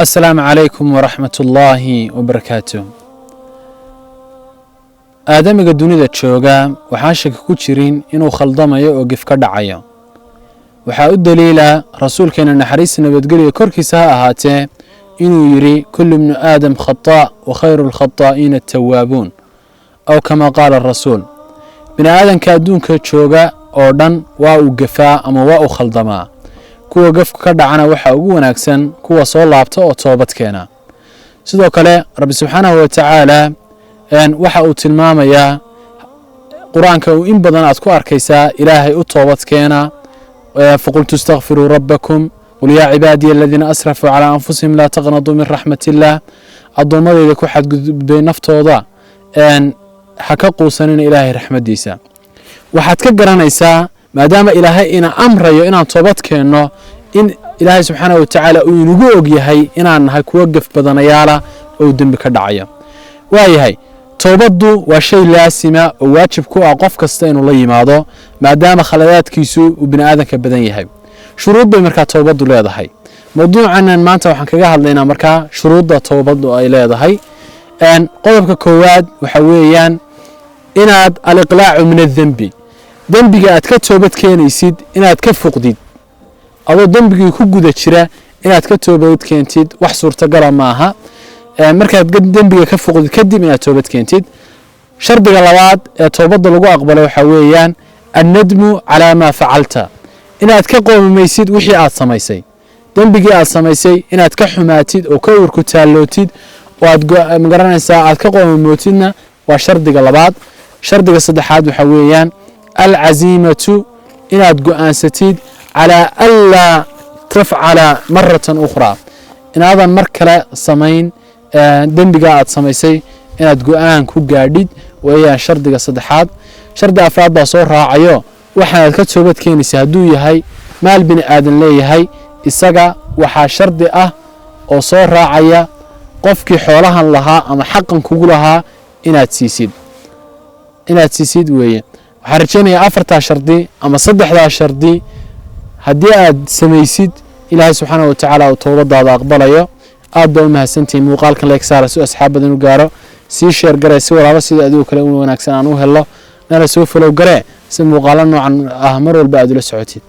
السلام عليكم ورحمة الله وبركاته. آدمiga dunida jooga waxaa shaki ku jirin inuu khaldamayo oo gif ka dhacayo. waxaa u daliila rasuulkeena naxariis nabadgelyo korkiisa ha ahaatee inuu yiri kullu ibn aadam khata' wa khayru al-khata'in at-tawwabun aw kama qala ar-rasuul. bini aadanka adduunka jooga oo dhan waa uu gafaa ama waa uu khaldamaa. kuwa gafka ka dhacana waxa ugu wanaagsan kuwa soo laabta oo toobad keena. sidoo kale rabbi subhanahu wa ta'ala waxa uu tilmaamayaa quraanka uu in badan aad ku arkaysaa ilaahay u toobad keena faqultu astaghfiru rabbakum qul ya ibadiy alladhina asrafu ala anfusihim la taqnatu min rahmatillah. adoomadeyda ku xadgudbay naftooda ha ka quusanin ilaahay raxmadiisa. waxaad ka garanaysaa maadaama ilaahay ina amrayo inaan toobad keeno in ilaahay subhanahu wa ta'ala uu inagu og yahay inaan nahay kuwa gaf badanayaala oo dambi ka dhacaya. waayahay toobadu waa shay laasima oo waajib ku ah qof kasta inuu la yimaado maadaama khaladaadkiisu uu bini aadanka badan yahay. shuruud bay markaa toobadu leedahay. mawduucan maanta waxaan kaga hadlaynaa markaa shuruudda toobadu ay leedahay. qodobka koowaad waxa weeyaan inaad al-iqlaacu min adh-dhanbi dambiga aad ka toobad keenaysid inaad ka fuqdid adoo dambigii ku guda jira inaad ka toobad keentid wax suurtagal ma aha. markaad dambiga ka fuqdid kadib inaad toobad keentid. shardiga labaad ee toobada lagu aqbalo waxa weeyaan an-nadmu ala ma fa'alta inaad ka qoomaysid wixii aad samaysay. dambigii aad samaysay inaad ka xumaatid oo ka urku taalootid oo aad magaranaysaa aad ka qoomamootidna waa shardiga labaad. shardiga saddexaad waxa weeyaan العزيمة إناد قوانستيد على ألا تفعل مرة أخرى. إن هذا مركلة سمين دنبقاء سميسي إناد قوان كو قارديد وهي شردقة صدحات. شرد أفراد باصور راعيو وحنا كتوبت كيني سهدو يهي مال بني آدن لي يهي إساقا وحا شرد أو صور راعيا قفكي حولها لها أما حقا كقولها إناد سيسيد وهي waxaan rajaynayaa afarta shardi ama saddexda shardi hadii aad samaysid ilaahay subhanahu wa ta'ala oo toobadaada aqbalayo. aad baa u mahadsantiin muuqaalkan like saara si asxaabadan u gaaro si share garay si walaalo sida adigu kale u wanaagsan aan u helo nala soo follow garee si muuqaalo noocan ah mar walba aad ula socotid.